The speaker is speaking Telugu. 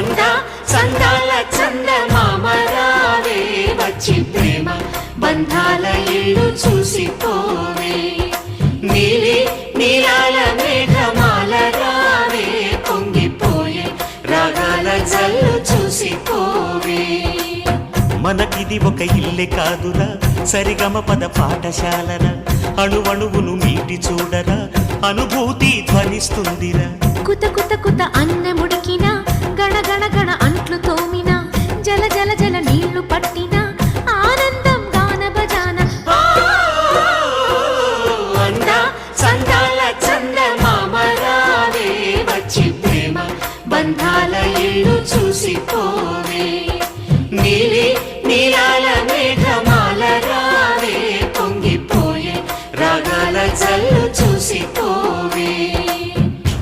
అందా చందాల చందమామ రావే వచ్చి ప్రేమ బంధాల ఇల్లు చూసిపోవే నీలి నీలాల మేఘమాల రావే పొంగిపోయే రాగాల జల్లు చూసిపోవే మనకిది ఒక ఇల్లే కాదురా సరిగమ పద పాఠశాలరా అణువణువును మీటి చూడరా అనుభూతి ధ్వనిస్తుందిరా కుత కుత కుత అన్నముడికిన గణ గణ గణ అంట్లు తోమిన జల జల జల నీళ్లు పట్టిన ఆనందం గాన బజాన అందా చందాల చందమామ రావే వచ్చి ప్రేమ బంధాల ఇల్లు